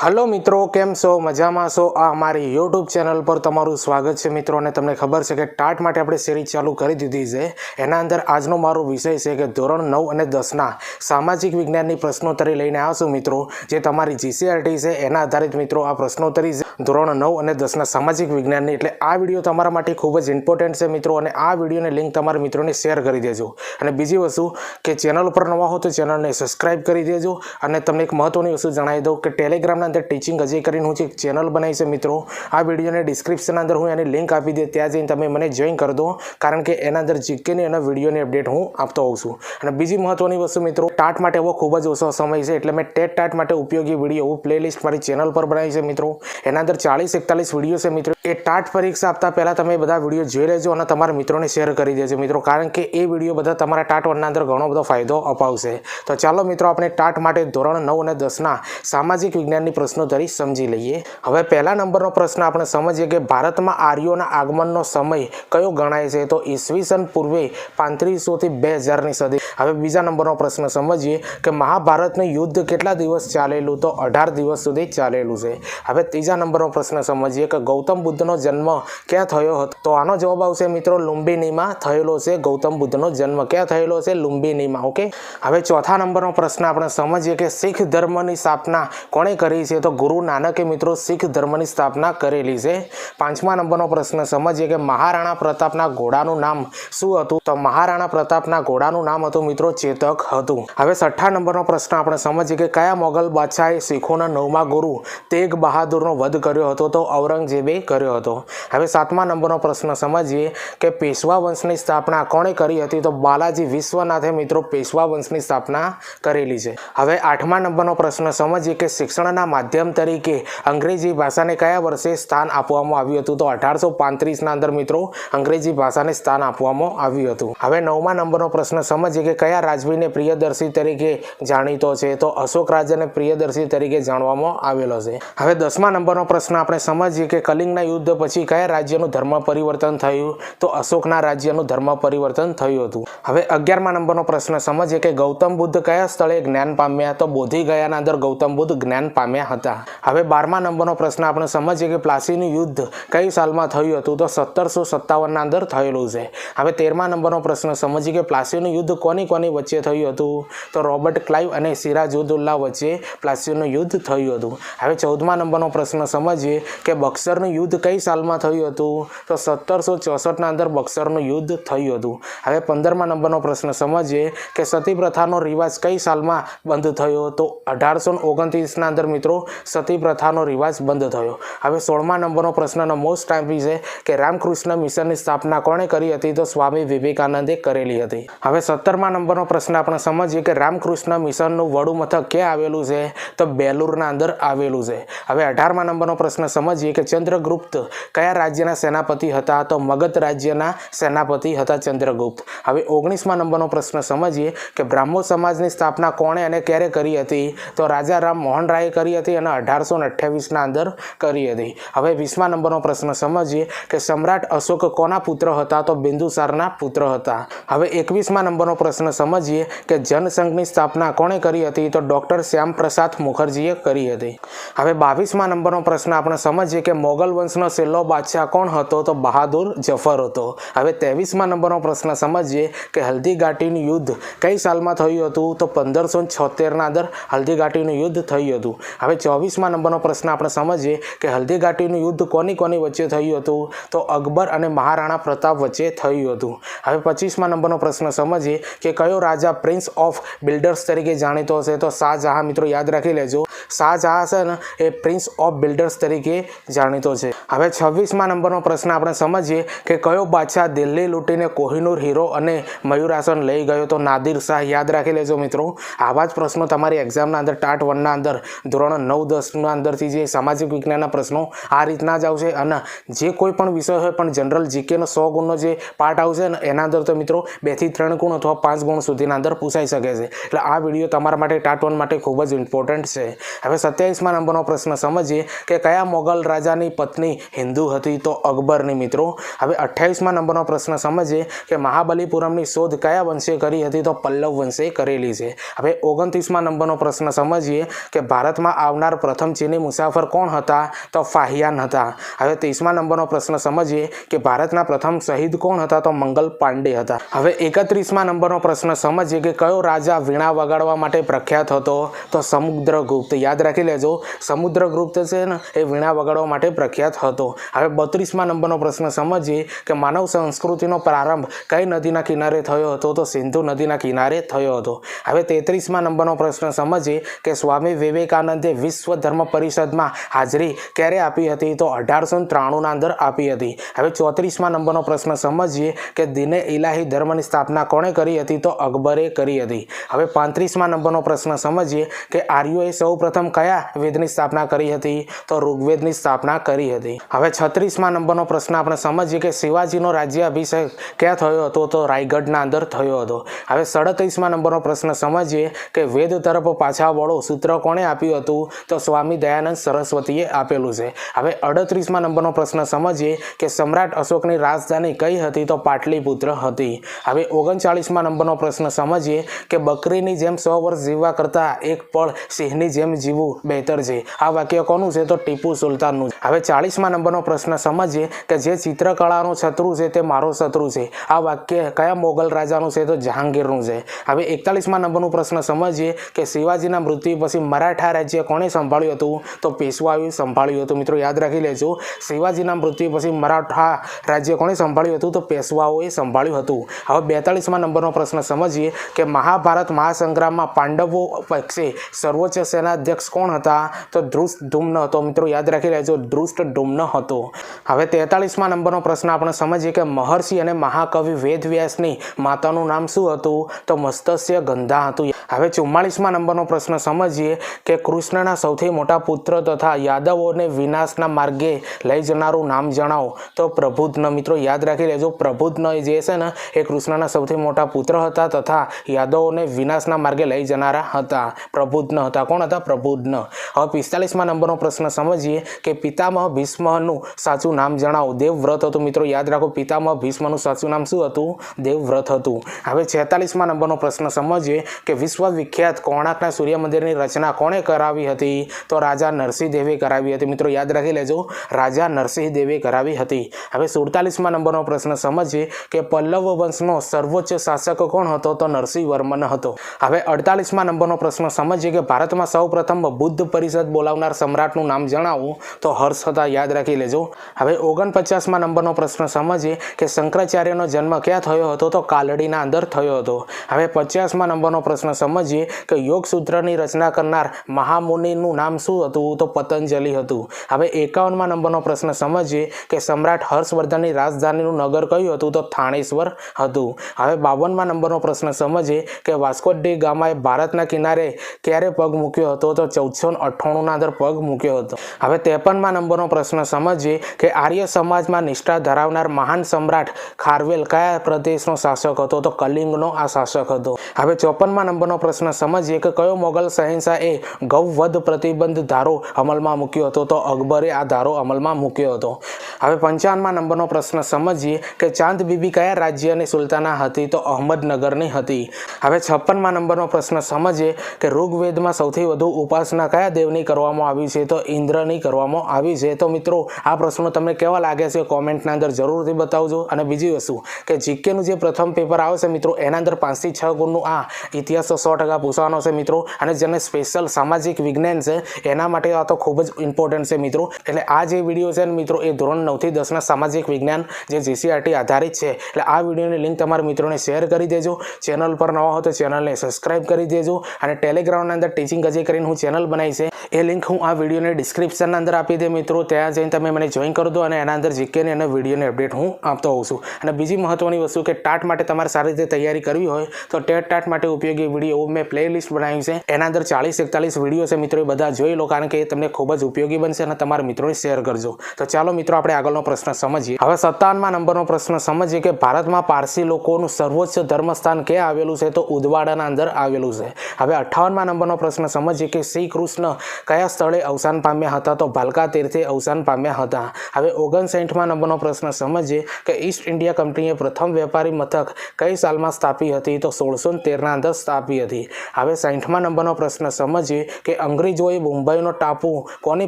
Hello मित्रों, केम छो? मजामां छो? आ अमारी यूट्यूब चेनल पर तमारुं स्वागत छे। मित्रों ने तमने खबर छे के टाट माटे आपणे सीरीज चालू करी दीधी छे। एना अंदर आजनो मारो विषय छे के धोरण 9 અને 10 ना सामाजिक विज्ञाननी प्रश्नोत्तरी लईने आवशुं मित्रों। जे तमारी जीसीआरटी छे एना आधारित मित्रों आ प्रश्नोत्तरी छे धोरण 9 અને 10 ना सामाजिक विज्ञाननी। एटले आ विडियो तमारा माटे खूब ज इम्पोर्टન્ટ छे मित्रों, अने आ विडियोने लिंक तमारा मित्रोने शेर करी देजो। अने बीजी वस्तु के चेनल पर नवा हो तो चेनलने सब्सक्राइब करी देजो। अने तमने एक महत्वनी वस्तु जणावी दऊं के टेलिग्रामना अंदर टीचिंग अजय करीने हूँ एक चेनल बनाई है मित्रों। आ वीडियो ने डिस्क्रिप्शन अंदर हूँ एनी लिंक आपी दे, त्यां जईने तमे मने जॉइन कर दो, कारण के एना अंदर जीकेनी अने वीडियोनी अपडेट हूँ आपतो होउं छुं। अने बीजी महत्वनी वस्तु मित्रों, टाट माटे एवो खूब ज ओछो समय छे એટલે मैं टेट टाट माटे उपयोगी वीडियो प्लेलिस्ट मारी चेनल पर बनाई है मित्रों। एना अंदर 40-41 वीडियो है मित्रों। ए टाट परीक्षा आपता पहला तमे बधा वीडियो जोई लेजो अने तमारा मित्रोने शेर करी देजो मित्रों, कारण के ए वीडियो बधा तमारा टाट 1 ना अंदर घणो बधो फायदो अपावशे। तो चालो मित्रों, आपणे टाट माटे धोरण 9 અને 10 ना सामाजिक विज्ञाननी प्रश्नोत्तरी समझी लईए। हवे पहला नंबरनो प्रश्न आपणे समजीए के भारतमां आर्योना आगमननो समय कयो गणाय छे? तो ईस्वीसन पूर्वे 3500 થી 2000 ની सदी। हवे बीजा नंबरनो प्रश्न समजीए के महाभारतनुं युद्ध केटला दिवस चालेलुं? तो 18 दिवस सुधी चालेलुं छे। हवे तीजा नंबरनो प्रश्न समजीए के गौतम बुद्धनो जन्म क्यां थयो हतो? तो आनो जवाब आवशे मित्रों लुंबिनीमां थयेलो छे। गौतम बुद्धनो जन्म क्यां थयेलो छे? लुंबिनीमां। ओके। हवे चौथा नंबरनो प्रश्न आपणे समजीए के सिख धर्मनी स्थापना कोणे करी छे? तो गुरु नानके मित्रों सिख धर्मनी स्थापना करेली छे। पांचमा नंबरनो प्रश्न समजीए के महाराणा प्रतापना घोड़ानुं नाम शुं हतुं? तो महाराणा प्रतापना घोड़ानुं नाम हतुं मित्रों चेतक हतुं। हवे छठ्ठा नंबरनो प्रश्न आपणे समजीए के कया मोगल बादशाहे सिखोना 9मा गुरु तेग बहादुरनो वध कर्यो हतो? तो औरंगजेबे कर्यो हतो। हवे सातमा नंबरनो प्रश्न समजीए के पेशवा वंशनी स्थापना कोणे करी हती? तो बालाजी विश्वनाथे मित्रों पेशवा वंशनी स्थापना करेली छे। हवे आठमा नंबरनो प्रश्न समजीए के शिक्षणना माध्यम तरीके अंग्रेजी भाषाने कया वर्षे स्थान आपवामां आव्युं हतुं? तो 1835 ना अंदर मित्रों अंग्रेजी भाषाने स्थान आपवामां आव्युं हतुं। हवे नवमा नंबरनो प्रश्न समजीए के कया राजवीने प्रियदर्शी तरीके जाणीतो छे? तो अशोक राजाने प्रियदर्शी तरीके जाणवामां आवेलो छे। हवे 10मा नंबरनो प्रश्न आपणे समजीए के कलिंगना युद्ध पछी कया राज्यनुं धर्म परिवर्तन थयुं? तो अशोकना राज्यनुं धर्म परिवर्तन थयुं हतुं। हवे 11मा नंबरनो प्रश्न समजीए के गौतम बुद्ध कया स्थळे ज्ञान पाम्या? तो बोधिगयाना अंदर गौतम बुद्ध ज्ञान पाम्या हता। हवे 12मा नंबरनो प्रश्न आपणे समजीए के प्लासीनुं युद्ध कई सालमां थयुं हतुं? तो 1757 ना अंदर थयेलुं छे। हवे 13मा नंबरनो प्रश्न समजीए के प्लासीनुं युद्ध कोनी कोनी वच्चे थयुं हतुं? तो रॉबर्ट क्लाइव अने सिराजुद्दौला वच्चे प्लासीनुं युद्ध थयुं हतुं। हवे 14मा नंबरनो प्रश्न समजीए के बक्सरनुं युद्ध कई सालमां थयुं हतुं? तो 1764 ना अंदर बक्सरनुं युद्ध थयुं हतुं। हवे 15मा नंबरनो प्रश्न समजीए के सती प्रथानो रिवाज कई सालमां बंध थयो? तो 1829 ना अंदर मित्रों सती प्रथानो रिवाज बंध थयो। हवे 16मा नंबरनो प्रश्ननो मोस्ट टाइम छे के रामकृष्ण मिशननी स्थापना कोणे करी हती? तो स्वामी विवेकानंदे करेली हती। हवे 17मा नंबरनो प्रश्न आपणे समजीए के रामकृष्ण मिशननुं वडुं मथक क्यां आवेलुं छे? तो बेलूरना अंदर आवेलुं छे। हवे 18मा नंबरनो प्रश्न समजीए के चंद्रगुप्त कया राज्यना सेनापति हता? तो मगध राज्यना सेनापति हता चंद्रगुप्त। हवे 19मा नंबरनो प्रश्न समजीए के ब्राह्मो समाजनी स्थापना कोणे अने क्यारे करी हती? तो राजा राम मोहन राये करी हती अने 1828 ना अंदर करी हती। हवे 20मा नंबरनो प्रश्न समजीए के सम्राट अशोक कोना पुत्र हता? तो बिंदुसारना पुत्र हता। हवे 21मा नंबरनो प्रश्न समजीए के जनसंघनी स्थापना कोणे करी हती? तो डॉक्टर श्याम प्रसाद मुखर्जीए करी हती। हवे 22मा नंबरनो प्रश्न आपणे समजीए के मोगल वंशनो छेल्लो बादशाह कोण हतो? तो बहादुर जफर हतो। हवे 23मा नंबरनो प्रश्न समजीए के हल्दीघाटीनुं युद्ध कई सालमां थयुं हतुं? तो 1576 ना अंदर हल्दीघाटीनुं युद्ध थयुं हतुं। हवे 24मा नंबरनो प्रश्न आपणे समजीए के हल्दीघाटीनुं युद्ध कोनी कोनी वच्चे थयुं हतुं? तो अकबर अने महाराणा प्रताप वच्चे थयुं हतुं। हवे 25मा नंबरनो प्रश्न समजीए के कयो राजा प्रिंस ऑफ बिल्डर्स तरीके जाणीतो छे? तो शाहजहां। मित्रों याद राखी लेजो, शाहजहां छे ने ए प्रिंस ऑफ बिल्डर्स तरीके जाणीतो छे। हवे 26मा नंबरनो प्रश्न आपणे समजीए के कयो बादशाह दिल्ही लूटीने कोहिनूर हीरो अने मयूरासन लई गयो? तो नादिर शाह। याद राखी लेजो मित्रों, आवा ज प्रश्नों तमारी एक्जामना अंदर टाट 1 ना अंदर धोरण 9-10 ना अंदरथी जे सामाजिक विज्ञानना प्रश्नों आ रीतना ज आवशे। अने जे कोई पण विषय होय पण जनरल जीके नो 100 गुणनो जे पार्ट आवशे ने एना अंदर तो मित्रों 2 થી 3 गुण अथवा 5 गुण सुधीना अंदर पूछाई शके छे। એટલે આ વિડિયો તમારા માટે टाट 1 માટે ખૂબ જ ઇમ્પોર્ટન્ટ છે। હવે 27મા નંબરનો પ્રશ્ન સમજીએ કે કયા મોગલ રાજાની પત્ની હિન્દુ હતી તો અકબરની મિત્રો। હવે 28મા નંબરનો પ્રશ્ન સમજીએ કે મહાબલીપુરમની શોધ કયા વંશે કરી હતી તો પલ્લવ વંશે કરેલી છે। હવે 29મા નંબરનો પ્રશ્ન સમજીએ કે ભારતમાં આવનાર પ્રથમ ચીની મુસાફર કોણ હતા તો ફાહિયાન હતા। હવે 30મા નંબરનો પ્રશ્ન સમજીએ કે ભારતના પ્રથમ શહીદ કોણ હતા તો મંગલ પાંડે હતા। હવે 31મા નંબરનો પ્રશ્ન સમજીએ કે કયો રાજા વીણા વગાડવા માટે પ્રખ્યાત હતો તો સમુદ્રગુપ્ત। યાદ રાખી લેજો, સમુદ્રગુપ્ત છે ને એ વીણા વગાડવા માટે પ્રખ્યાત હતો। હવે 32મા નંબરનો પ્રશ્ન સમજીએ કે માનવ સંસ્કૃતિનો પ્રારંભ કઈ નદીના કિનારે થયો હતો તો સિંધુ નદીના કિનારે થયો હતો। હવે 33મા નંબરનો પ્રશ્ન સમજીએ કે સ્વામી વિવેકાનંદે વિશ્વ ધર્મ પરિષદમાં હાજરી ક્યારે આપી હતી તો 1893ના અંદર આપી હતી। હવે 34મા નંબરનો પ્રશ્ન સમજીએ કે દીને ઇલાહી ધર્મની સ્થાપના કોણે કરી હતી તો અકબરે કરી હતી। હવે 35મા નંબરનો પ્રશ્ન સમજીએ કે આર્યોએ સૌ પ્રથમ કયા વેદની સ્થાપના કરી હતી તો ઋગ્વેદની સ્થાપના કરી હતી। હવે 36મા નંબરનો પ્રશ્ન આપણે સમજીએ કે શિવાજીનો રાજ્યાભિષેક ક્યાં થયો હતો તો રાયગઢના અંદર થયો હતો। હવે 37મા નંબરનો પ્રશ્ન સમજીએ કે વેદ તરફ પાછા વળો સૂત્ર કોણે આપ્યું હતું તો સ્વામી દયાનંદ સરસ્વતીએ આપેલું છે। હવે 38મા નંબરનો પ્રશ્ન સમજીએ કે સમ્રાટ અશોકની રાજધાની કઈ હતી તો પાટલીપુત્ર હતી। હવે 39મા નંબરનો પ્રશ્ન સમજીએ કે બકરીની જેમ 100 વર્ષ જીવવા કરતાં એક પળ સિંહની જેમ જીવવું બહેતર છે। આ વાક્ય કોનું છે તો ટીપુ સુલતાનનું। હવે 40મા નંબરનો પ્રશ્ન સમજીએ કે જે ચિત્રકળાનો શત્રુ છે તે મારો શત્રુ છે। આ વાક્ય કયા મોગલ રાજાનું છે તો જહાંગીરનું છે। હવે 41મા નંબરનો પ્રશ્ન સમજીએ કે શિવાજીના મૃત્યુ પછી મરાઠા રાજ્ય કોણે સંભાળ્યું હતું તો પેશવાઓએ સંભાળ્યું હતું। મિત્રો યાદ રાખી લેજો, શિવાજીના મૃત્યુ પછી મરાઠા રાજ્ય કોણે સંભાળ્યું હતું તો પેશવાઓએ સંભાળ્યું હતું। હવે 42મા નંબરનો પ્રશ્ન સમજીએ કે મહાભારત મહાસંગ્રામમાં પાંડવો પક્ષે સર્વોચ્ચ સેનાધ્યક્ષ કોણ હતા તો ધૃષ્ટદ્યુમ્ન હતો। મિત્રો યાદ રાખી લેજો, ધૃષ્ટદ્યુમ્ન હતો। હવે 43મા નંબરનો પ્રશ્ન આપણે સમજીએ કે મહર્ષિ અને મહાકવિ વેદવ્યાસની માતાનું નામ શું હતું તો મત્સ્ય ગંધા હતું। હવે 44મા નંબરનો પ્રશ્ન સમજીએ કે કૃષ્ણના સૌથી મોટા પુત્ર તથા યાદવોને વિનાશના માર્ગે લઈ જનારું નામ જણાવો તો પ્રબુદ્ધ। મિત્રો યાદ રાખી લેજો, પ્રબુદ્ધ જે છે ને એ કૃષ્ણના સૌથી મોટા પુત્ર હતા તથા યાદવોને વિનાશના માર્ગે લઈ જનારા હતા, પ્રબુદ્ધ હતા। કોણ હતા? પ્રબુદ્ધ। હવે 45મા નંબરનો પ્રશ્ન સમજીએ કે પિતામહ ભીષ્મનું સાચું નામ જણાવો, દેવવ્રત હતું। મિત્રો યાદ રાખો, પિતામહ ભીષ્મનું સાચું નામ શું હતું? દેવવ્રત હતું। હવે 46મા નંબરનો પ્રશ્ન સમજીએ કે વિશ્વવિખ્યાત કોણાર્કના સૂર્ય મંદિરની રચના કોણે કરાવી હતી તો રાજા નરસિંહ દેવે કરાવી હતી। મિત્રો યાદ રાખી લેજો, રાજા નરસિંહ દેવે કરાવી હતી। હવે 47મા નંબરનો પ્રશ્ન સમજીએ કે પલ્લવ વંશનો સર્વોચ્ચ શાસક કોણ હતો તો નરસિંહ વર્મન હતો। હવે 48મા નંબરનો પ્રશ્ન સમજીએ કે ભારતમાં સૌ પ્રથમ બુદ્ધ પરિષદ બોલાવનાર સમ્રાટનું નામ જણાવો તો હર્ષ હતા। યાદ રાખી લેજો। હવે 49મા નંબરનો પ્રશ્ન સમજીએ કે શંકરાચાર્યનો જન્મ ક્યાં થયો હતો તો કાલડીના અંદર થયો હતો। હવે 50મા નંબરનો પ્રશ્ન સમજીએ કે યોગ સૂત્રની રચના કરનાર મહામુનિનું નામ શું હતું તો પતંજલિ હતું। હવે 51મા નંબરનો પ્રશ્ન સમજીએ કે સમ્રાટ હર્ષવર્ધનની રાજધાનીનું નગર કયું હતું તો થાણેશ્વર હતું। હવે 52મા નંબરનો પ્રશ્ન સમજીએ કે વાસ્કો ડી ગામાએ ભારતના કિનારે ક્યારે પગ મૂક્યો હતો તો 1498ના અંદર પગ મૂક્યો હતો। હવે 53મા નંબરનો પ્રશ્ન સમજીએ કે આર્ય સમાજમાં નિષ્ઠા ધરાવનાર મહાન સમ્રાટ ખારવેલ કયા પ્રદેશનો શાસક હતો તો કલિંગનો આ શાસક હતો। હવે 54મા નંબરનો પ્રશ્ન સમજીએ કે કયો મોગલ શહેનશાહે ગૌવધ પ્રતિબંધ ધારો અમલમાં મૂક્યો હતો તો અકબરે આ ધારો અમલમાં મૂક્યો હતો। હવે 55મા નંબરનો પ્રશ્ન સમજીએ કે ચાંદ બીબી કયા રાજ્યની સુલતાના હતી તો અહમદનગરની હતી। હવે 56મા નંબરનો પ્રશ્ન સમજીએ કે ઋગ્વેદમાં સૌથી વધુ ઉપાસના કયા દેવની કરવામાં આવી છે તો ઇન્દ્રની કરવામાં આવી છે। તો મિત્રો આ પ્રશ્નો તમને કેવા લાગે છે કોમેન્ટના અંદર જરૂરથી બતાવજો। અને બીજી વસ્તુ કે જીકેનું જે પ્રથમ પેપર આવશે મિત્રો એના અંદર 5 થી 6 ગુણનું આ ઇતિહાસ 100% પૂછવાનો છે મિત્રો। અને જેને સ્પેશિયલ સામાજિક વિજ્ઞાન છે એના માટે આ તો ખૂબ જ ઇમ્પોર્ટન્ટ છે મિત્રો। એટલે આ જે વિડીયો છે ને મિત્રો એ ધોરણ 9 થી 10ના સામાજિક વિજ્ઞાન જે જીસીઆરટી આધારિત છે। એટલે આ વિડીયોની લિંક તમારા મિત્રોને શેર કરી દેજો। ચેનલ પર નવા હો તો ચેનલને સબસ્ક્રાઇબ કરી દેજો। અને ટેલિગ્રામના અંદર ટીચિંગ અજય કરીને હું ચેનલ બનાવી છે એ લિંક હું આ વિડીયોની ડિસ્ક્રિપ્શનના અંદર આપી દે મિત્રો, ત્યાં જઈને તમે મને જોઈન કરી દો અને એના અંદર જીકેની અને વિડીયોની અપડેટ હું આપતો હોઉં છું। અને બીજી મહત્વની વસ્તુ કે ટાટ માટે તમારે સારી રીતે તૈયારી કરવી હોય તો ટાટ માટે ઉપયોગી વિડીયો એવું મેં પ્લે લિસ્ટ બનાવ્યું છે, એના અંદર 40-41 વિડીયો છે મિત્રો, એ બધા જોઈ લો, કારણ કે એ તમને ખૂબ જ ઉપયોગી બનશે અને તમારા મિત્રોને શેર કરજો. તો ચાલો મિત્રો આપણે આગળનો પ્રશ્ન સમજીએ. હવે 57મા નંબરનો પ્રશ્ન સમજીએ કે ભારતમાં પારસી લોકોનું સર્વોચ્ચ ધર્મસ્થાન ક્યાં આવેલું છે? તો ઉદવાડાના અંદર આવેલું છે. હવે 58મા નંબરનો પ્રશ્ન સમજીએ કે શ્રી કૃષ્ણ કયા સ્થળે અવસાન પામ્યા હતા? તો ભાલકા તીર્થે અવસાન પામ્યા હતા. હવે 59મા નંબરનો પ્રશ્ન સમજીએ કે ઈસ્ટ ઇન્ડિયા કંપનીએ પ્રથમ વેપારી મથક કઈ સાલમાં સ્થાપી હતી? તો 1613ના અંદર સ્થાપી હતી. હવે 60મા નંબરનો પ્રશ્ન સમજીએ કે અંગ્રેજોએ મુંબઈનો ટાપુ કોની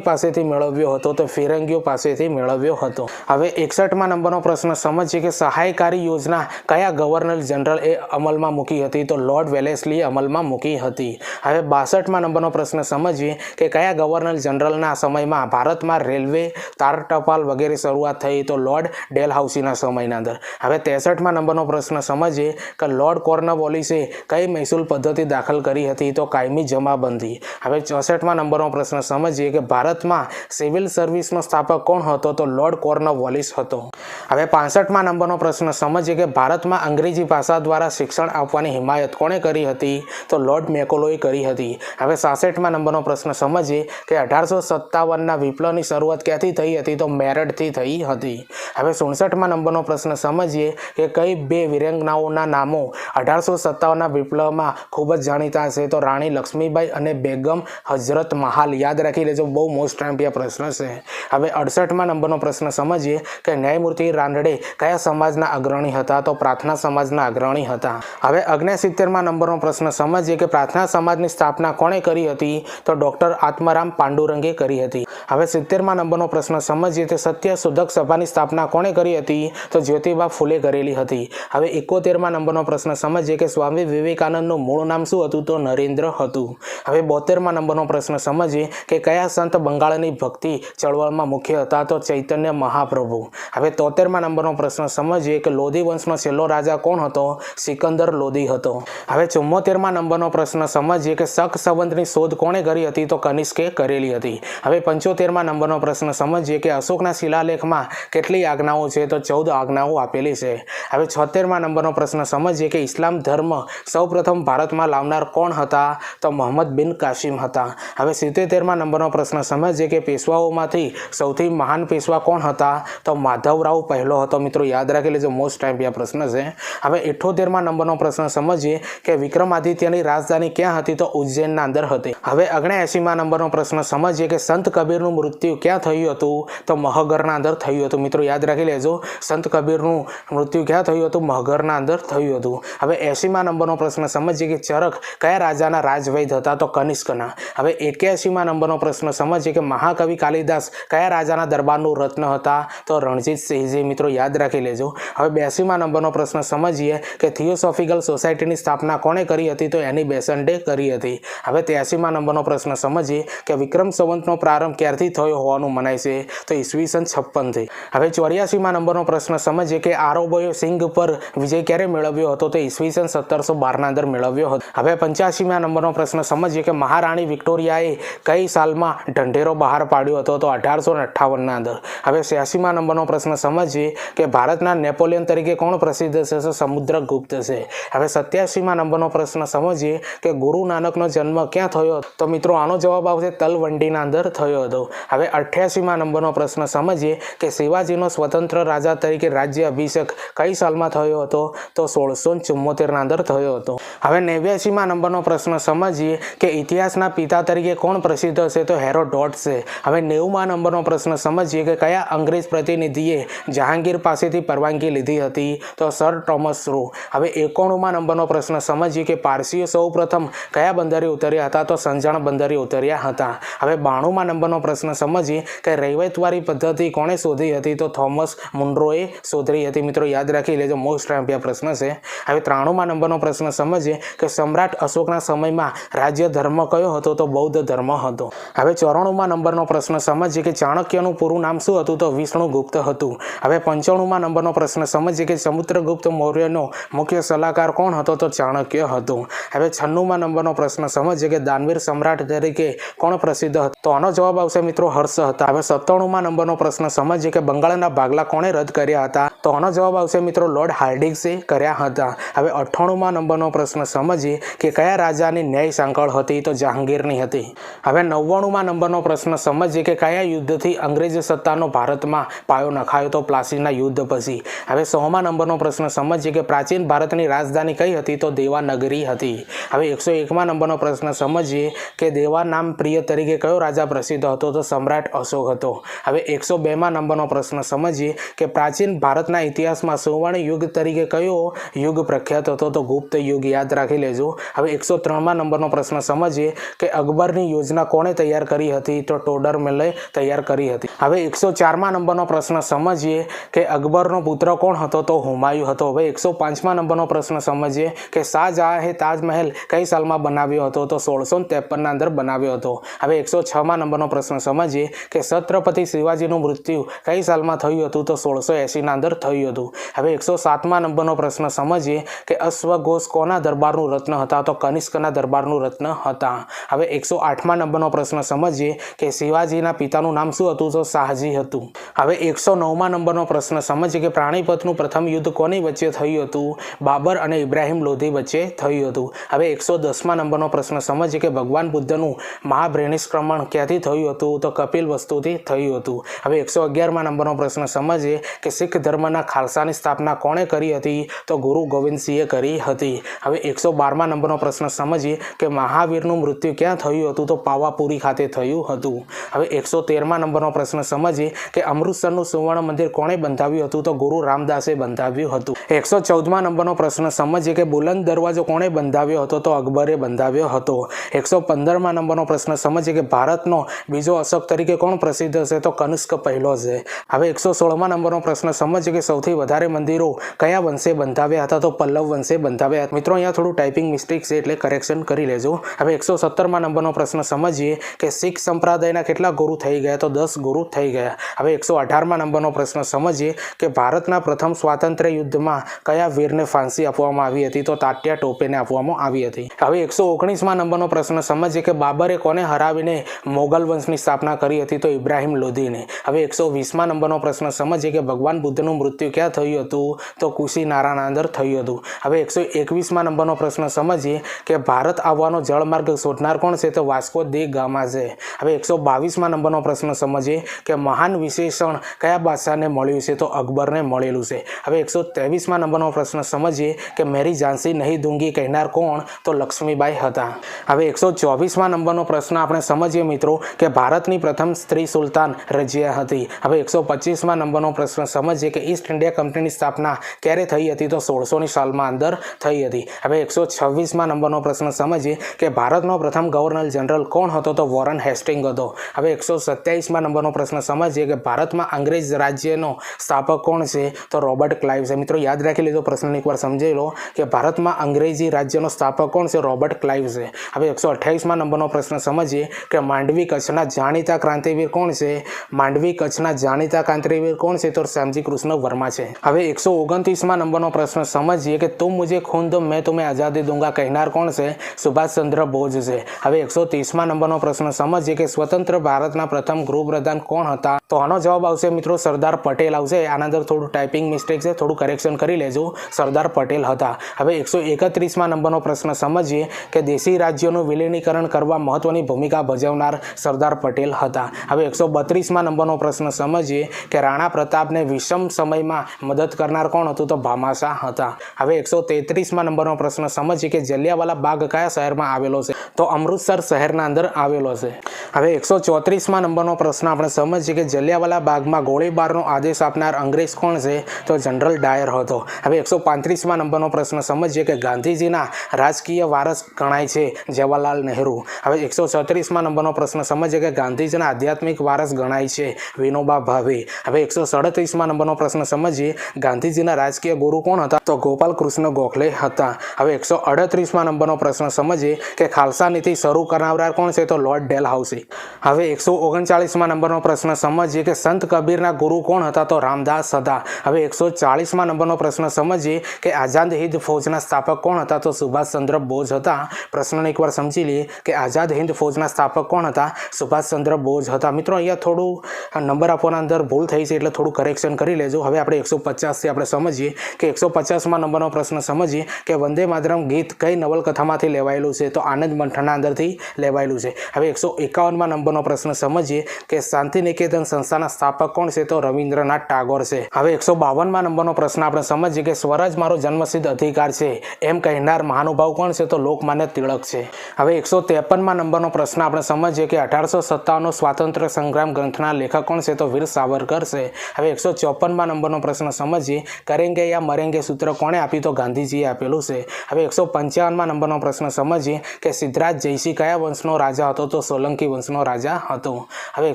પાસેથી મેળવ્યો હતો? તો ફિરંગીઓ પાસેથી મેળવ્યો હતો. હવે 61મા નંબરનો પ્રશ્ન સમજીએ કે સહાયકારી યોજના કયા ગવર્નર જનરલ એ અમલમાં મૂકી હતી? તો લોર્ડ વેલેસ્લીએ અમલમાં મૂકી હતી. હવે 62મા નંબરનો પ્રશ્ન સમજીએ કે કયા ગવર્નર જનરલના સમયમાં ભારતમાં રેલવે, તાર ટપાલ વગેરે શરૂઆત થઈ? તો લોર્ડ ડેલહાઉસીના સમયના અંદર. હવે 63મા નંબરનો પ્રશ્ન સમજીએ કે લોર્ડ કોર્નવોલિસે કઈ મહેસૂલ પદ્ધતિ દાખલ કરી હતી? તો કાયમી જમાબંધી. હવે 64મા નંબરનો પ્રશ્ન સમજીએ કે ભારતમાં સિવિલ સર્વિસનો સ્થાપક કોણ હતો? તો લોર્ડ કોર્નવોલિસ હતો. હવે 65મા નંબરનો પ્રશ્ન સમજીએ કે ભારતમાં અંગ્રેજી ભાષા દ્વારા શિક્ષણ આપવાની હિમાયત કોણે કરી હતી? તો લોર્ડ મેકોલોએ કરી હતી. હવે 66મા નંબરનો પ્રશ્ન સમજીએ કે 1857ના વિપ્લવની શરૂઆત ક્યાંથી થઈ હતી? તો મેરઠથી થઈ હતી. હવે 67મા નંબરનો પ્રશ્ન સમજીએ કે કઈ બે વીરાંગનાઓના નામો 1857ના વિપ્લવમાં ખૂબ જ જાણીતા છે? તો રાણી લક્ષ્મીબાઈ અને બેગમ હઝરત મહાલ. યાદ રાખી લેજો, બહુ મોસ્ટ ઇમ્પોર્ટન્ટ પ્રશ્ન છે. હવે 68મા નંબરનો પ્રશ્ન સમજીએ કે ન્યાયમૂર્તિ રાનડે કયા સમાજના અગ્રણી હતા? તો પ્રાર્થના સમાજના અગ્રણી હતા. હવે 69મા નંબરનો પ્રશ્ન સમજીએ કે પ્રાર્થના સમાજની સ્થાપના કોણે કરી હતી? તો ડૉક્ટર આત્મારામ પાંડુરંગે કરી હતી. હવે 70મા નંબરનો પ્રશ્ન સમજીએ કે સત્ય શોધક સભાની સ્થાપના કોણે કરી હતી? તો જ્યોતિબા ફૂલે કરેલી હતી. હવે 71મા નંબરનો પ્રશ્ન સમજીએ કે સ્વામી વિવેકાનંદનું મૂળ નામ શું હતું? તો નરેન્દ્ર હતું. હવે 72મા નંબરનો પ્રશ્ન સમજીએ કે કયા સંત બંગાળની ભક્તિ ચળવળમાં મુખ્ય હતા? તો ચૈતન્ય મહાપ્રભુ. હવે 73મા નંબરનો પ્રશ્ન સમજીએ કે લોધી વંશનો છેલ્લો રાજા કોણ હતો? સિકંદર લોધી હતો. હવે 74મા નંબરનો પ્રશ્ન સમજીએ કે શક સંવંતની શોધ કોણે કરી હતી? તો કનિષ્કે કરેલી હતી. હવે 75મા નંબરનો પ્રશ્ન સમજીએ કે અશોકના શિલાલેખમાં કેટલી આજ્ઞાઓ છે? તો 14 આજ્ઞાઓ આપેલી છે. હવે 76મા નંબરનો પ્રશ્ન સમજીએ કે ઇસ્લામ ધર્મ સૌપ્રથમ ભારતમાં લાવનાર કોણ હતા? તો મોહમ્મદ બિન કાસિમ હતા. હવે 77મા નંબરનો પ્રશ્ન સમજીએ કે પેશવાઓમાંથી સૌથી મહાન પેશવા કોણ હતા? તો માધવરાવ પહેલો હતો. મિત્રો યાદ રાખી લેજો, મોસ્ટ ટાઈમ પ્રશ્ન છે. હવે 78મા નંબરનો પ્રશ્ન સમજીએ કે વિક્રમાદિત્યની રાજધાની ક્યાં હતી? તો ઉજ્જૈનના અંદર હતી. હવે 79મા નંબરનો પ્રશ્ન સમજીએ કે સંત કબીરનું મૃત્યુ ક્યાં થયું હતું? તો મહગરના અંદર થયું હતું. મિત્રો યાદ રાખી લેજો, સંત કબીરનું મૃત્યુ ક્યાં થયું હતું? મહગરના અંદર થયું હતું. હવે 80મા નંબરનો પ્રશ્ન સમજીએ કે ચરક કયા રાજાના રાજવૈદ હતા? તો કનિષ્કના. હવે 81મા નંબરનો પ્રશ્ન સમજીએ કે મહાકવિ કાલિદાસ કયા રાજાના દરબારનું રત્ન હતા? તો રણજીતસિંહજી. મિત્રો યાદ રાખી લેજો. હવે 82મા નંબરનો પ્રશ્ન સમજીએ કે થિયોસોફિકલ સોસાયટીની સ્થાપના કોણે કરી હતી? તો એની બેસન્ટે કરી હતી. હવે 83મા નંબરનો પ્રશ્ન સમજીએ કે વિક્રમ સંવંતનો પ્રારંભ ક્યારથી થયો હોવાનું મનાય છે? તો ઈસવીસન 56થી. હવે 84મા નંબરનો પ્રશ્ન સમજીએ કે આરબોએ સિંઘ પર વિજય ક્યારે મેળવ્યો હતો? તો ઈસવીસન 1712ના અંદર મેળવ્યો હતો. હવે 85મા નંબરનો પ્રશ્ન સમજીએ કે મહારાણી વિક્ટોરિયાએ કઈ સાલમાં ઢંઢેરો બહાર પાડ્યો હતો? તો 1858ના અંદર. હવે 86મા નંબરનો પ્રશ્ન સમજીએ કે ભારતના નેપોલિયન તરીકે કોણ પ્રસિદ્ધ છે? તો સમુદ્રગુપ્ત છે. હવે 87મા નંબરનો પ્રશ્ન સમજીએ કે ગુરુ નાનકનો જન્મ ક્યાં થયો? તો મિત્રો આનો જવાબ આવશે તલવંડીના અંદર થયો હતો. હવે 88મા નંબરનો પ્રશ્ન સમજીએ કે શિવાજીનો સ્વતંત્ર રાજા તરીકે રાજ્ય અભિષેક કઈ સાલમાં થયો હતો? તો 1674ના અંદર થયો હતો. હવે 89મા નંબરનો પ્રશ્ન સમજીએ કે ઇતિહાસના પિતા તરીકે કોણ પ્રસિદ્ધ છે? તો હેરોડોટ છે. હવે 90મા નંબરનો પ્રશ્ન સમજીએ કે કયા અંગ્રેજ પ્રતિનિધિએ જહાંગીર પાસેથી પરવાનગી લીધી હતી? તો સર ટોમસ રો. હવે 91મા નંબરનો પ્રશ્ન સમજીએ કે પારસીઓ સૌ પ્રથમ કયા બંદરે ઉતર્યા હતા? તો સંજાણ બંદરે ઉતર્યા હતા. હવે 92મા નંબરનો પ્રશ્ન સમજીએ કે રૈવતવારી પદ્ધતિ કોણે શોધી હતી? તો થોમસ મુન્રોએ શોધી હતી. મિત્રો યાદ રાખી લેજો, મોસ્ટ ઇમ્પોર્ટન્ટ પ્રશ્ન છે. હવે 93મા નંબરનો પ્રશ્ન સમજીએ કે સમ્રાટ અશોકના સમયમાં રાજ્ય ધર્મ કયો હતો? તો બૌદ્ધ ધર્મ હતો. હવે 94મા નંબરનો પ્રશ્ન સમજીએ કે ચાણક્યનું પૂરું નામ શું હતું? તો વિષ્ણુગુપ્ત હતું. હવે 95મા નંબરનો પ્રશ્ન સમજીએ કે સમુદ્રગુપ્ત મૌર્યનો મુખ્ય સલાહકાર કોણ હતો? તો ચાણક્ય હતો. હવે 96મા નંબરનો પ્રશ્ન સમજીએ કે દાનવીર સમ્રાટ તરીકે કોણ પ્રસિદ્ધ હતો? તો આનો જવાબ આવશે મિત્રો હર્ષ હતા. હવે 97મા નંબરનો પ્રશ્ન સમજીએ કે બંગાળના ભાગલા કોણે રદ કર્યા હતા? તો આનો જવાબ આવશે મિત્રો લોર્ડ હાર્ડિંગ્સે કર્યા હતા. હવે 98મા નંબરનો પ્રશ્ન સમજીએ समझिए कि कया राजानी न्याय सांकळ हती तो जहांगीरनी हती। हवे 99मा नंबरनो प्रश्न समझिए कि कया युद्धथी अंग्रेज सत्तानो भारतमां पायो नखायो तो प्लासीना युद्ध पछी। हवे 100मा नंबरनो प्रश्न समझिए कि प्राचीन भारतनी राजधानी कई हती तो देवानगरी हती। हवे 101मा नंबरनो प्रश्न समझिए कि देवा नाम प्रिय तरीके कयो राजा प्रसिद्ध हतो तो सम्राट अशोक हतो। हवे 102मा नंबरनो प्रश्न समझिए कि प्राचीन भारतना इतिहासमां सुवर्ण युग तरीके कयो युग प्रख्यात हतो तो गुप्त युग। याद राखी लेजो। हवे 103मा नंबरनो प्रश्न समझिए कि अकबरनी योजना कोणे तैयार करी हती तो टोडरमले तैयार करी हती। हवे 104मा नंबरनो प्रश्न समझिए कि अकबरनो पुत्र कोण हतो तो हुमायूं हतो। हवे 105मा नंबरनो प्रश्न समझिए कि शाहजहांए ताजमहल कई सालमां बनाव्यो हतो तो 1653 ना अंदर बनाव्यो हतो। हवे 106मा नंबरनो प्रश्न समझिए कि छत्रपति शिवाजीनुं मृत्यु कई सालमां थयुं हतुं तो 1680 ना अंदर थयुं हतुं। हवे 107मा नंबरनो प्रश्न समझिए कि अश्वघोष कोना दरबारनुं रत्न हता तो कनिष्कना दरबारनुं रत्न हता। हवे 108मा नंबरनो प्रश्न समझिए कि शिवाजीना पितानुं नाम शुं हतुं तो शाहजी हतुं। हवे 109मा नंबरनो प्रश्न समझिए कि पाणिपतनुं प्रथम युद्ध कोनी वच्चे थयुं हतुं। बाबर अने इब्राहिम लोधी वच्चे थयुं हतुं। हवे 110मा नंबरनो प्रश्न समझिए कि भगवान बुद्धनुं महापरिनिष्क्रमण क्यांथी थयुं हतुं तो कपिलवस्तुथी थयुं हतुं। हवे 111मा नंबरनो प्रश्न समझिए कि सिख धर्मना खालसानी स्थापना कोणे करी हती तो गुरु गोविंदसिंहे करी हती। हवे 112मा नंबरनो प्रश्न समझिए कि महावीरनुं मृत्यु क्यां थयुं हतुं तो पावापुरी खाते थयुं हतुं। हवे 113मा नंबरनो प्रश्न समझिए कि अमृतसरनुं सुवर्ण मंदिर कोणे बंधाव्युं हतुं तो गुरु रामदासे बंधाव्युं हतुं। 114मा नंबरनो प्रश्न समझिए कि बुलंद दरवाजो कोणे बंधाव्यो हतो तो अकबरे बंधाव्यो हतो। 115मा नंबरनो प्रश्न समझिए कि भारतनो बीजो अशोक तरीके कोण प्रसिद्ध छे तो कनिष्क पहेलो छे। हवे 116मा नंबरनो प्रश्न समझिए कि सौथी वधारे मंदिरो कया वंशे बंधाव्या हता तो पल्लव वंशे बंधाव्या। मित्रों अहींया थोडुं टाइपिंग मिस्टेक छे एटले करेक्शन करी लेजो। हवे 117मा नंबरनो प्रश्न समझिए कि सिख संप्रदायना केटला गुरु थई गया तो 10 गुरु थई गया। हवे 118मा नंबरनो प्रश्न समझिए कि भारतना प्रथम स्वातंत्र्य युद्धमां कया वीरने फांसी आपवामां आवी हती तो तात्या टोपेने आपवामां आवी हती। हवे 119मा नंबरनो प्रश्न समझिए कि बाबरे कोने हरावीने मोगल वंशनी स्थापना करी हती तो इब्राहिम लोधीने। हवे 120मा नंबरनो प्रश्न समझिए कि भगवान बुद्धनुं मृत्यु क्यां थयुं हतुं तो कुशीनाराना अंदर थयुं हतुं। हवे 121मा नंबरनो प्रश्न समझिए कि भारत आववानो जलमार्ग शोधनार कोण छे तो वास्को दी गामा छे। हवे 122मा नंबरनो प्रश्न समझिए कि महान विशेषण कया बादशाहने मळ्युं छे तो अकबरने मळेलुं छे। हवे 123मा नंबरनो प्रश्न समझिए कि मेरी झांसी नहीं दूंगी कहनार कोण तो लक्ष्मीबाई हता। हवे 124मा नंबरनो प्रश्न आपणे समझिए मित्रों कि भारतनी प्रथम स्त्री सुल्तान रजिया हती। हवे 125मा नंबरनो प्रश्न समझिए कि ईस्ट इंडिया कंपनीनी स्थापना क्यारे थई हती तो 1600नी सालमां अंदर थई हती। हवे 126मा नंबरनो प्रश्न समझिए कि भारतनो प्रथम गवर्नर जनरल कोण हतो तो वॉरेन हेस्टिंग हतो। हवे 127मा नंबरनो प्रश्न समझिए कि भारतमां अंग्रेज राज्यनो स्थापक कोण छे तो रॉबर्ट क्लाइव छे। मित्रों याद राखी लीधो, प्रश्न एक बार समझी लो कि भारतमां अंग्रेजी राज्यनो स्थापक कोण छे रॉबर्ट क्लाइव छे। हवे 128मा नंबरनो प्रश्न समझिए कि मांडवी कच्छना जाणीता क्रांतिवीर कोण छे। मांडवी कच्छना जाणीता क्रांतिवीर कोण छे तो श्यामजी कृष्ण वर्मा छे। हवे 129मा नंबरनो प्रश्न समझिए कि तुम मुझे खून दो मैं तुम्हें आजादी दूंगा कहनार कोण छे सुभाष चंद्र बोस छे। हवे 130मा नंबरनो प्रश्न समझिए कि स्वतंत्र भारतना प्रथम गृहप्रधान कोण हता तो आनो जवाब आवशे मित्रों सरदार पटेल आवशे। आना अंदर थोड़ुं टाइपिंग मिस्टेक छे, थोड़ुं करेक्शन करी लेजो। सरदार पटेल हता। हवे 131मा नंबरनो प्रश्न समझिए कि देशी राज्योनुं विलीनीकरण करवा महत्वनी भूमिका भजवनार सरदार पटेल हता। हवे 132मा नंबरनो प्रश्न समझिए कि राणा प्रतापने विषम समयमां मदद करनार कोण हतुं तो भामाशाह हता। हवे 133मा नंबरनो प्रश्न समझिए कि जलियावाला बाग कया शहेरमां आवेलो छे तो अमृतसर शहेરના અંદર આવેલો છે। હવે 134મા નંબરનો પ્રશ્ન આપણે સમજીએ કે જલિયાવાલા બાગમાં ગોળીબારનો આદેશ આપનાર અંગ્રેજ કોણ છે તો જનરલ ડાયર હતો। હવે 135મા નંબરનો પ્રશ્ન સમજીએ કે ગાંધીજીના રાજકીય વારસ ગણાય છે જવાહરલાલ નહેરુ। હવે 136મા નંબરનો પ્રશ્ન સમજીએ કે ગાંધીજીના આધ્યાત્મિક વારસ ગણાય છે વિનોબા ભાવે। હવે 137મા નંબરનો પ્રશ્ન સમજીએ ગાંધીજીના રાજકીય ગુરુ કોણ હતા તો ગોપાલ કૃષ્ણ ગોખલે હતા। હવે 138મા નંબરનો પ્રશ્ન સમજીએ કે ખાલસા નીતિ શરૂ કરનાર કોણ છે તો લોર્ડ ડેલહાઉસી। હવે 139મા નંબરનો પ્રશ્ન સમજીએ કે સંત કબીરના ગુરુ કોણ હતા તો રામદાસ હતા। હવે 140મા નંબરનો પ્રશ્ન સમજીએ કે આઝાદ હિંદ ફૌજના સ્થાપક કોણ હતા તો સુભાષચંદ્ર બોઝ હતા। પ્રશ્નને એકવાર સમજી લઈએ કે આઝાદ હિંદ ફૌજના સ્થાપક કોણ હતા સુભાષચંદ્ર બોઝ હતા। મિત્રો અહીંયા થોડું નંબર આપવાના અંદર ભૂલ થઈ છે એટલે થોડું કરેક્શન કરી લેજો। હવે આપણે 150થી આપણે સમજીએ કે 150મા નંબરનો પ્રશ્ન સમજીએ કે વંદે માતરમ ગીત કઈ નવલકથામાંથી લેવાયેલું છે? તો આનંદ મંથનના અંદરથી લેવાયેલું છે. હવે 151માં નંબરનો પ્રશ્ન સમજીએ કે શાંતિનિકેતન સંસ્થાના સ્થાપક કોણ છે? તો રવિન્દ્રનાથ ટાગોર છે. હવે 152માં નંબરનો પ્રશ્ન આપણે સમજીએ કે સ્વરાજ મારો જન્મસિદ્ધ અધિકાર છે એમ કહેનાર મહાનુભાવ કોણ છે? તો લોકમાન્ય તિલક છે. હવે 153માં નંબરનો પ્રશ્ન આપણે સમજીએ કે 1857 સ્વાતંત્ર્ય સંગ્રામ ગ્રંથના લેખક કોણ છે? તો વીર સાવરકર છે. હવે 154માં નંબરનો પ્રશ્ન સમજીએ કરેંગે યા મરેંગે સૂત્ર કોણે આપ્યું? તો ગાંધીજીએ આપેલું છે. હવે 155માં નંબરનો પ્રશ્ન સમજીએ કે સિદ્ધરાજ જયસિંહ કયા વંશનો રાજા હતો? તો સોલંકી વંશનો રાજા હતો. હવે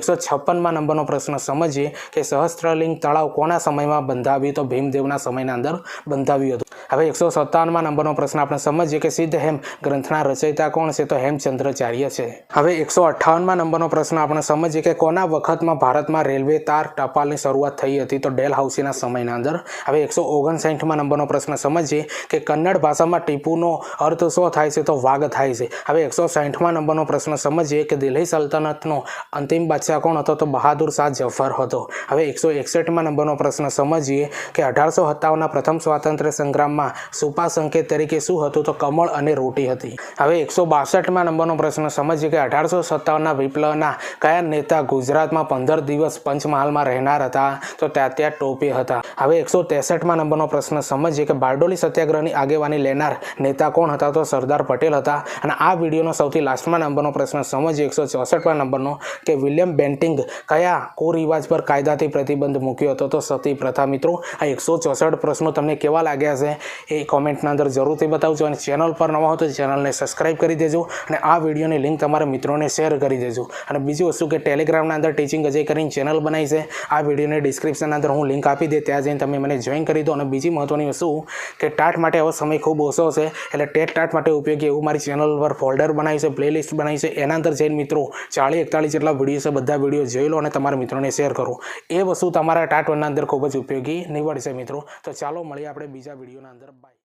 156માં નંબરનો પ્રશ્ન સમજીએ કે સહસ્ત્રલિંગ તળાવ કોના સમયમાં બંધાવ્યું? તો ભીમદેવના સમયના અંદર બંધાવ્યું હતું. હવે 157માં નંબરનો પ્રશ્ન આપણે સમજીએ કે સિદ્ધ હેમ ગ્રંથના રચયિતા કોણ છે? તો હેમચંદ્રાચાર્ય છે. હવે 158માં નંબરનો પ્રશ્ન આપણે સમજીએ કે કોના વખતમાં ભારતમાં રેલવે તાર ટપાલની શરૂઆત થઈ હતી? તો ડેલહાઉસીના સમયના અંદર. હવે 159માં નંબરનો પ્રશ્ન સમજીએ કે કન્નડ ભાષામાં ટીપુનો અર્થ શું થાય છે? તો વાઘ થાય છે. હવે 160માં નંબરનો પ્રશ્ન સમજીએ કે દિલ્હી સલ્તનતનો અંતિમ બાદશાહ કોણ હતો? તો બહાદુર શાહ જફર હતો. હવે 161માં નંબરનો પ્રશ્ન સમજીએ કે 1857ના પ્રથમ સ્વાતંત્ર્ય સંગ્રામમાં સુપા સંકેત તરીકે શું હતું? તો કમળ અને રોટી હતી. હવે 162માં નંબરનો પ્રશ્ન સમજીએ કે 1857ના વિપ્લવના કયા નેતા ગુજરાતમાં 15 દિવસ પંચમહાલમાં રહેનાર હતા? તો તાત્યા ટોપે હતા. હવે 163માં નંબરનો પ્રશ્ન સમજીએ કે બારડોલી સત્યાગ્રહની આગેવાની લેનાર નેતા કોણ હતા? તો સરદાર પટેલ હતા. અને આ વિડીયોનો સૌથી લાસ્ટમાં નંબરનો પ્રશ્ન સમજીએ 164માં નંબરનો કે વિલિયમ બેન્ટિંગ કયા કુરિવાજ પર કાયદાથી પ્રતિબંધ મૂક્યો હતો? તો સતી પ્રથા. મિત્રો આ 164 પ્રશ્નો તમને કેવા લાગ્યા છે એ કોમેન્ટના અંદર જરૂરથી બતાવજો. અને ચેનલ પર નવા હો તો ચેનલને સબસ્ક્રાઈબ કરી દેજો અને આ વિડીયોની લિંક તમારા મિત્રોને શેર કરી દેજો. અને બીજી વસ્તુ કે ટેલિગ્રામના અંદર ટીચિંગ અજય કરીને ચેનલ બનાવી છે. આ વિડીયોની ડિસ્ક્રિપ્શનના અંદર હું લિંક આપી દે, ત્યાં જઈને તમે મને જોઈન કરી દો. અને બીજી મહત્ત્વની વસ્તુ કે ટાટ માટે હવે સમય ખૂબ ઓછો છે એટલે ટાટ માટે ઉપયોગી એવું મારી ચેનલ પર ફોલ્ડર બનાવી છે, પ્લેલિસ્ટ બનાવી છે. એના અંદર જઈને મિત્રો 40-41 જેટલા વિડીયો છે, બધા વિડીયો જોઈ લો અને તમારા મિત્રોને શેર કરો. એ વસ્તુ તમારા ટાટ 1ના અંદર ખૂબ જ ઉપયોગી નીવડશે મિત્રો. તો ચાલો મળીએ આપણે બીજા વિડીયોના અંદર. બાય.